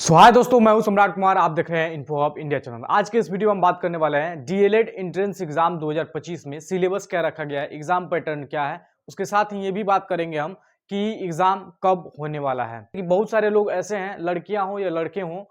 हाय दोस्तों, मैं हूं सम्राट कुमार। आप देख रहे हैं इन्फो हब इंडिया चैनल। आज के इस वीडियो में हम बात करने वाले हैं डीएलएड एंट्रेंस एग्जाम 2025 में सिलेबस क्या रखा गया है, एग्जाम पैटर्न क्या है। उसके साथ ही ये भी बात करेंगे हम कि एग्जाम कब होने वाला है। कि बहुत सारे लोग ऐसे हैं, लड़कियां हो या लड़के हों,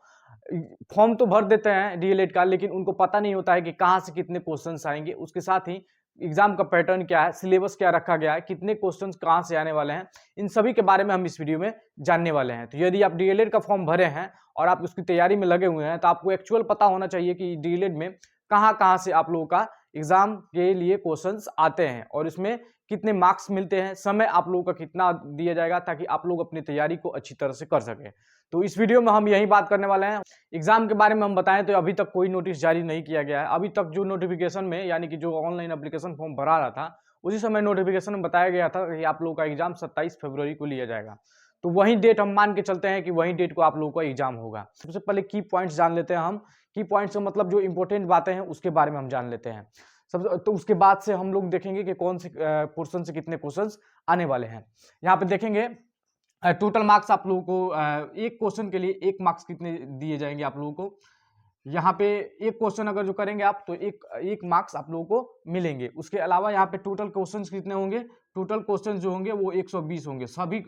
फॉर्म तो भर देते हैं डीएलएड का, लेकिन उनको पता नहीं होता है कि कहाँ से कितने क्वेश्चंस आएंगे। उसके साथ ही एग्जाम का पैटर्न क्या है, सिलेबस क्या रखा गया है, कितने क्वेश्चंस कहाँ से आने वाले हैं, इन सभी के बारे में हम इस वीडियो में जानने वाले हैं। तो यदि आप डीएलएड का फॉर्म भरे हैं और आप उसकी तैयारी में लगे हुए हैं, तो आपको एक्चुअल पता होना चाहिए कि डीएलएड में कहाँ कहाँ से आप लोगों का एग्जाम के लिए क्वेश्चंस आते हैं और इसमें कितने मार्क्स मिलते हैं, समय आप लोगों का कितना दिया जाएगा, ताकि आप लोग अपनी तैयारी को अच्छी तरह से कर सकें। तो इस वीडियो में हम यही बात करने वाले हैं। एग्जाम के बारे में हम बताएं तो अभी तक कोई नोटिस जारी नहीं किया गया है। अभी तक जो नोटिफिकेशन में, यानी कि जो ऑनलाइन एप्लीकेशन फॉर्म भरा रहा था, उसी समय नोटिफिकेशन में बताया गया था कि आप लोगों का एग्जाम 27 फरवरी को लिया जाएगा। तो वही डेट हम मान के चलते हैं कि वही डेट को आप लोगों का एग्जाम होगा। सबसे पहले की पॉइंट्स जान लेते हैं हम। की पॉइंट्स से मतलब जो इंपॉर्टेंट बातें हैं उसके बारे में हम जान लेते हैं। सब तो उसके बाद से हम लोग देखेंगे कि कौन से पोर्शन से कितने क्वेश्चंस आने वाले हैं। यहाँ पे देखेंगे टोटल मार्क्स आप लोगों को एक क्वेश्चन के लिए 1 मार्क्स कितने दिए जाएंगे आप लोगों को। यहाँ पे एक क्वेश्चन अगर जो करेंगे आप तो एक मार्क्स आप लोगों को मिलेंगे। उसके अलावा यहाँ पे टोटल क्वेश्चंस कितने होंगे, टोटल क्वेश्चंस जो होंगे वो 120 होंगे। सभी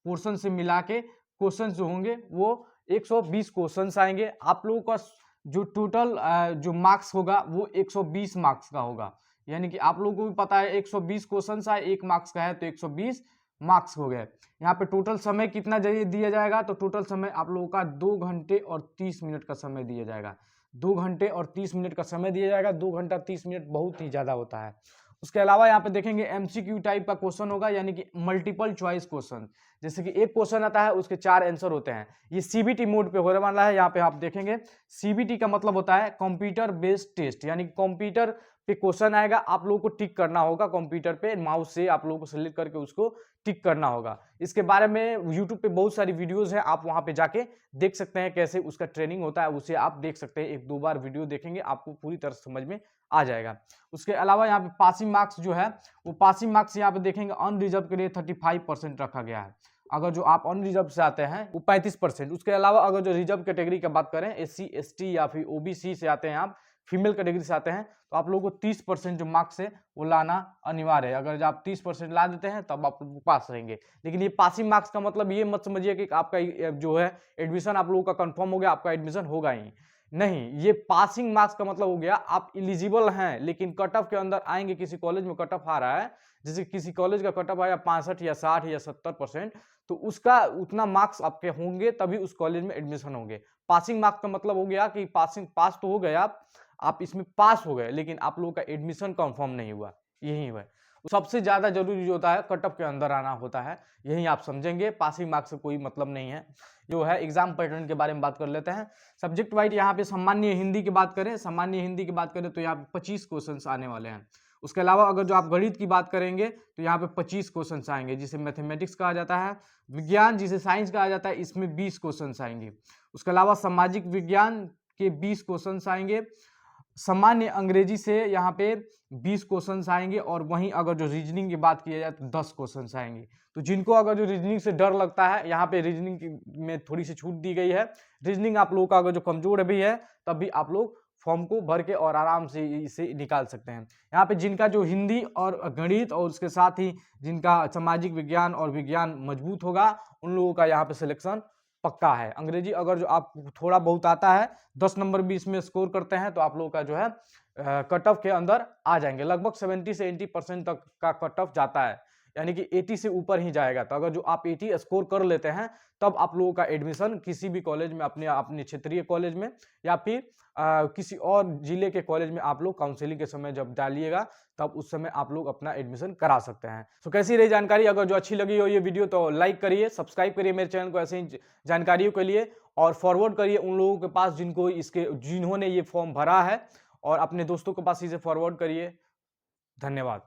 पोर्शन से मिला के क्वेश्चंस जो होंगे वो 120 क्वेश्चंस आएंगे। आप लोगों का जो टोटल जो मार्क्स होगा वो 120 मार्क्स का होगा। यानी कि आप लोगों को भी पता है 120 क्वेश्चंस आए, 1 मार्क्स का है तो 120 मार्क्स हो गए। यहाँ पे टोटल समय कितना दिया जाएगा, तो टोटल समय आप लोगों का 2 घंटे और 30 मिनट का समय दिया जाएगा। 2 घंटे और 30 मिनट का समय दिया जाएगा। 2 घंटा 30 मिनट बहुत ही ज़्यादा होता है। उसके अलावा यहाँ पे देखेंगे एमसीक्यू टाइप का क्वेश्चन होगा, यानी कि मल्टीपल चॉइस क्वेश्चन। जैसे कि एक क्वेश्चन आता है, उसके 4 आंसर होते हैं। ये सीबीटी मोड पे होने वाला है। यहाँ पे आप देखेंगे सीबीटी का मतलब होता है कंप्यूटर बेस्ड टेस्ट, यानी कंप्यूटर पे क्वेश्चन आएगा, आप लोगों को टिक करना होगा। कंप्यूटर पे माउस से आप लोगों को सेलेक्ट करके उसको टिक करना होगा। इसके बारे में यूट्यूब पे बहुत सारी वीडियोस हैं, आप वहां पे जाके देख सकते हैं कैसे उसका ट्रेनिंग होता है। उसे आप देख सकते हैं, 1-2 बार वीडियो देखेंगे आपको पूरी तरह समझ में आ जाएगा। उसके अलावा यहाँ पे पासिंग मार्क्स जो है, वो पासिंग मार्क्स यहाँ पे देखेंगे अनरिजर्व के लिए 35% रखा गया है। अगर जो आप अनरिजर्व से आते हैं वो 35%। उसके अलावा अगर जो रिजर्व कैटेगरी की बात करें, SC ST या फिर OBC से आते हैं, आप फीमेल कैटेगरी से आते हैं, तो आप लोगों को 30% जो मार्क्स है वो लाना अनिवार्य है। अगर आप 30% ला देते हैं तब आप पास रहेंगे। लेकिन ये पासिंग मार्क्स का मतलब ये मत समझिए कि आपका जो है एडमिशन आप लोगों का कंफर्म हो गया, आपका एडमिशन होगा ही नहीं। ये पासिंग मार्क्स का मतलब हो गया आप एलिजिबल हैं, लेकिन कट ऑफ के अंदर आएंगे। किसी कॉलेज में कट ऑफ आ रहा है, जैसे किसी कॉलेज का कट ऑफ आया 65 या 60 या 70%, तो उसका उतना मार्क्स आपके होंगे तभी उस कॉलेज में एडमिशन होंगे। पासिंग मार्क्स का मतलब हो गया कि पास तो हो गए आप इसमें पास हो गए, लेकिन आप लोगों का एडमिशन कंफर्म नहीं हुआ। यही है सबसे ज्यादा जरूरी जो होता है, कट ऑफ के अंदर आना होता है। यही आप समझेंगे, पासिंग मार्क्स से कोई मतलब नहीं है। जो है एग्जाम पैटर्न के बारे में बात कर लेते हैं। सब्जेक्ट वाइज यहाँ पे सामान्य हिंदी की बात करें, तो यहाँ पे 25 क्वेश्चन आने वाले हैं। उसके अलावा अगर जो आप गणित की बात करेंगे तो यहाँ पे 25 क्वेश्चन आएंगे, जिसे मैथमेटिक्स कहा जाता है। विज्ञान जिसे साइंस कहा जाता है, इसमें 20 क्वेश्चन आएंगे। उसके अलावा सामाजिक विज्ञान के 20 क्वेश्चन आएंगे। सामान्य अंग्रेजी से यहाँ पे 20 क्वेश्चंस आएंगे। और वहीं अगर जो रीजनिंग की बात किया जाए तो 10 क्वेश्चंस आएंगे। तो जिनको अगर जो रीजनिंग से डर लगता है, यहाँ पे रीजनिंग में थोड़ी सी छूट दी गई है। रीजनिंग आप लोगों का अगर जो कमजोर भी है, तब भी आप लोग फॉर्म को भर के और आराम से इसे निकाल सकते हैं। यहाँ पे जिनका जो हिंदी और गणित और उसके साथ ही जिनका सामाजिक विज्ञान और विज्ञान मजबूत होगा, उन लोगों का यहाँ पे सिलेक्शन पक्का है। अंग्रेजी अगर जो आप थोड़ा बहुत आता है, 10 नंबर भी इसमें स्कोर करते हैं, तो आप लोगों का जो है कट ऑफ के अंदर आ जाएंगे। लगभग 70 से 80% तक का कट ऑफ जाता है, यानी कि 80 से ऊपर ही जाएगा। तो अगर जो आप 80 स्कोर कर लेते हैं, तब आप लोगों का एडमिशन किसी भी कॉलेज में, अपने क्षेत्रीय कॉलेज में या फिर किसी और जिले के कॉलेज में आप लोग काउंसलिंग के समय जब डालिएगा, तब उस समय आप लोग अपना एडमिशन करा सकते हैं। तो कैसी रही जानकारी? अगर जो अच्छी लगी हो ये वीडियो तो लाइक करिए, सब्सक्राइब करिए मेरे चैनल को ऐसे ही जानकारियों के लिए, और फॉरवर्ड करिए उन लोगों के पास जिन्होंने ये फॉर्म भरा है, और अपने दोस्तों के पास इसे फॉरवर्ड करिए। धन्यवाद।